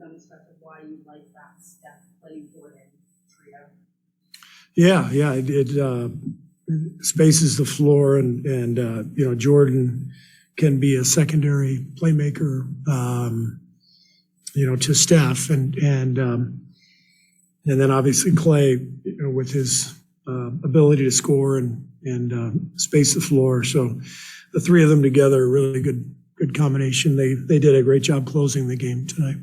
down the stretch of why you like that Steph Clay Jordan trio? Yeah, it spaces the floor, and Jordan can be a secondary playmaker, to Steph, and then obviously Clay, with his ability to score and space the floor. So the three of them together, a really good combination. They did a great job closing the game tonight.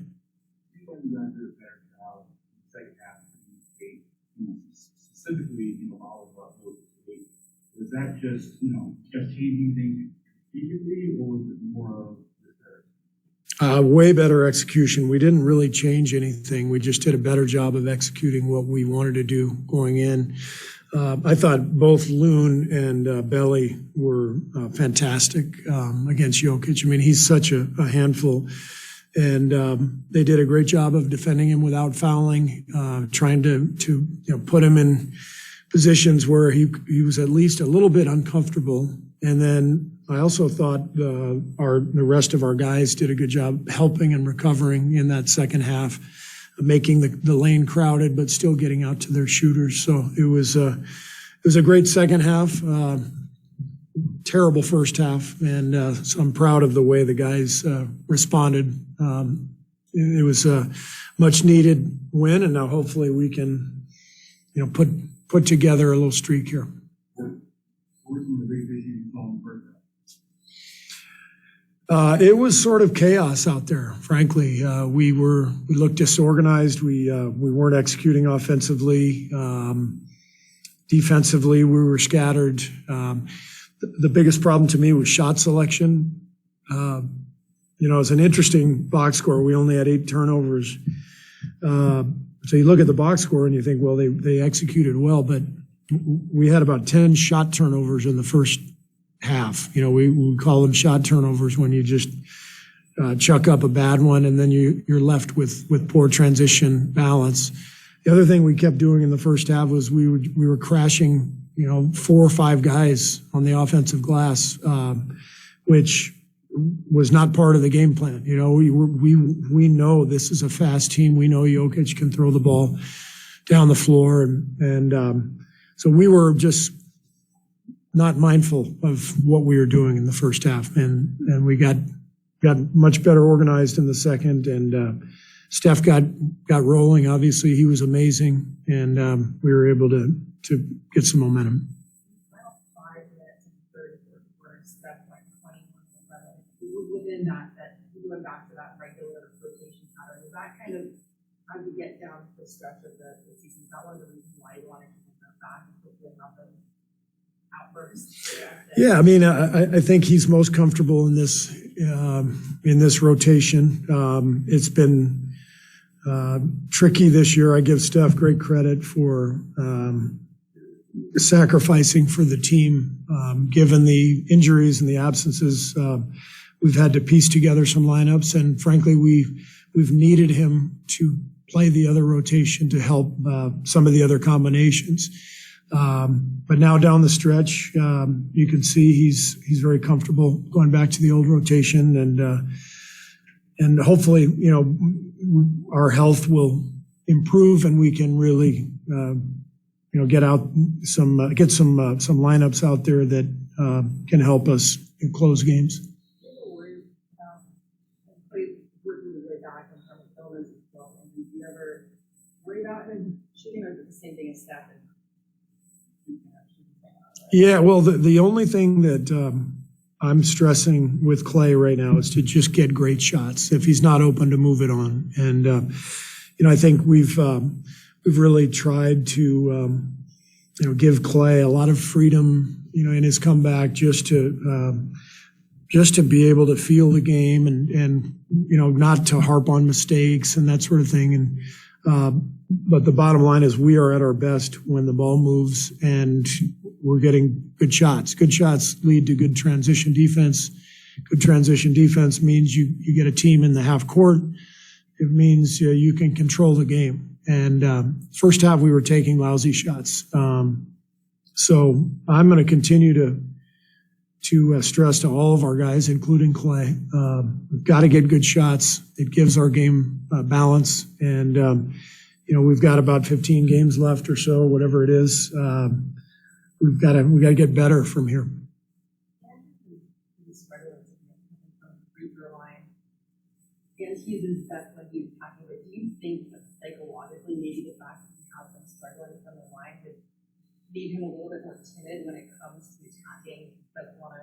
Second half, specifically, all of those eight. Was that just changing things immediately, or was it more of way better execution? We didn't really change anything. We just did a better job of executing what we wanted to do going in. I thought both Loon and Belly were fantastic against Jokic. I mean, he's such a handful. And they did a great job of defending him without fouling, trying to put him in positions where he was at least a little bit uncomfortable. And then I also thought the rest of our guys did a good job helping and recovering in that second half, making the lane crowded but still getting out to their shooters. So it was a great second half. Terrible first half, and so I'm proud of the way the guys responded. It was a much needed win, and now hopefully we can, put together a little streak here. It was sort of chaos out there, frankly. We looked disorganized. We weren't executing offensively. Defensively, we were scattered. The biggest problem to me was shot selection. It's an interesting box score. We only had 8 turnovers. So you look at the box score and you think, well, they executed well, but we had about 10 shot turnovers in the first half. We call them shot turnovers when you just chuck up a bad one and then you're left with poor transition balance. The other thing we kept doing in the first half was we were crashing 4 or 5 guys on the offensive glass, which was not part of the game plan. We know this is a fast team. We know Jokic can throw the ball down the floor, and so we were just not mindful of what we were doing in the first half, and we got much better organized in the second, and Steph got rolling. Obviously, he was amazing, and we were able to get some momentum. Final 5 minutes and 34 quarters, Steph went 21-11. Within that we went back to that regular rotation pattern. Was that kind of how you get down to the stretch of the season? Is that one of the reasons why you wanted to keep that back and hopefully nothing outburst? Yeah, I mean, I think he's most comfortable in this rotation. It's been tricky this year. I give Steph great credit for sacrificing for the team, given the injuries and the absences. We've had to piece together some lineups, and frankly, we've needed him to play the other rotation to help some of the other combinations. But now down the stretch, you can see he's very comfortable going back to the old rotation, and hopefully, our health will improve and we can really, get some lineups out there that can help us close games. Do you ever worry about him shooting, or is it the same thing as Steph? Yeah, well, the only thing that I'm stressing with Clay right now is to just get great shots. If he's not open, to move it on. And I think we've really tried to give Clay a lot of freedom, in his comeback, just to be able to feel the game and not to harp on mistakes and that sort of thing. And but the bottom line is we are at our best when the ball moves and we're getting good shots. Good shots lead to good transition defense. Good transition defense means you get a team in the half court. It means you can control the game. And first half we were taking lousy shots. So I'm going to continue stress to all of our guys, including Clay. We've got to get good shots. It gives our game balance. And, we've got about 15 games left or so, whatever it is. We've got to get better from here. And he's his best when he's attacking, but do you think that psychologically maybe the fact that he has been struggling from the line has made him a little bit more timid when it comes to attacking, doesn't want to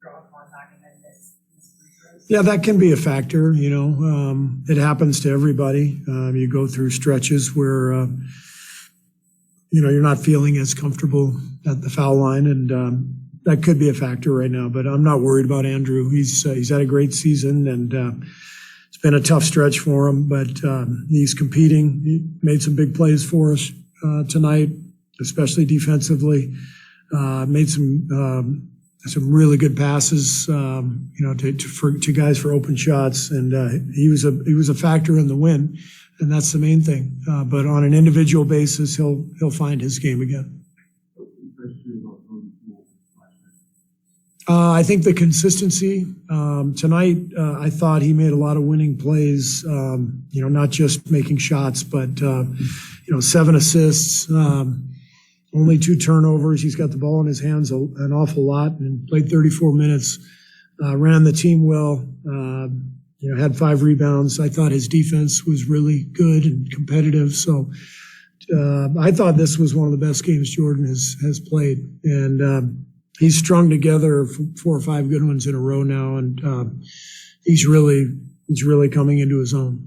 draw contact and then miss free throws? Yeah, that can be a factor. It happens to everybody. You go through stretches where you're not feeling as comfortable at the foul line, and that could be a factor right now. But I'm not worried about Andrew. He's had a great season, and it's been a tough stretch for him. But he's competing. He made some big plays for us tonight, especially defensively. Made some really good passes, to guys for open shots, and he was a factor in the win, and that's the main thing. But on an individual basis, he'll find his game again. I think the consistency tonight. I thought he made a lot of winning plays. Not just making shots, but 7 assists. Only 2 turnovers. He's got the ball in his hands an awful lot and played 34 minutes. Ran the team well. Had 5 rebounds. I thought his defense was really good and competitive. So I thought this was one of the best games Jordan has played. And he's strung together 4 or 5 good ones in a row now. And he's really coming into his own.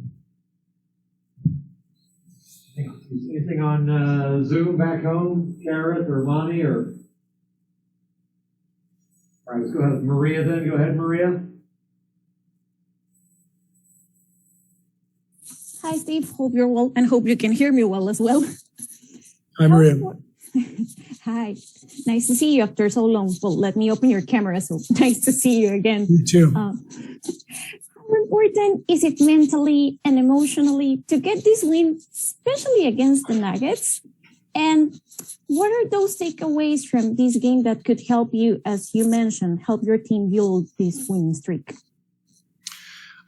Anything on Zoom back home, Gareth or Monty or? All right, let's go ahead with Maria then. Go ahead, Maria. Hi, Steve. Hope you're well and hope you can hear me well as well. Hi, Maria. Hi. Nice to see you after so long. Well, let me open your camera. So nice to see you again. You too. How important is it mentally and emotionally to get this win, especially against the Nuggets? And what are those takeaways from this game that could help you, as you mentioned, help your team build this winning streak?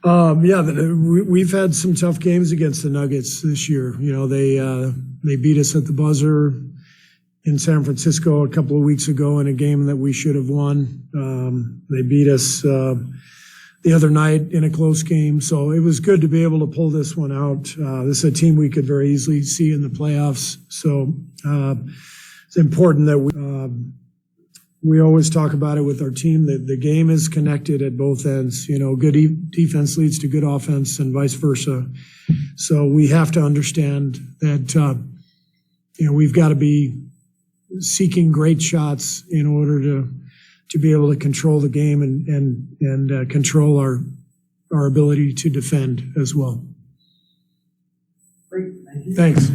We've had some tough games against the Nuggets this year. They beat us at the buzzer in San Francisco a couple of weeks ago in a game that we should have won. They beat us the other night in a close game. So it was good to be able to pull this one out. This is a team we could very easily see in the playoffs. So it's important that we always talk about it with our team, that the game is connected at both ends. Good defense leads to good offense and vice versa. So we have to understand that, we've got to be seeking great shots in order to be able to control the game and control our ability to defend as well. Great, thank you. Thanks.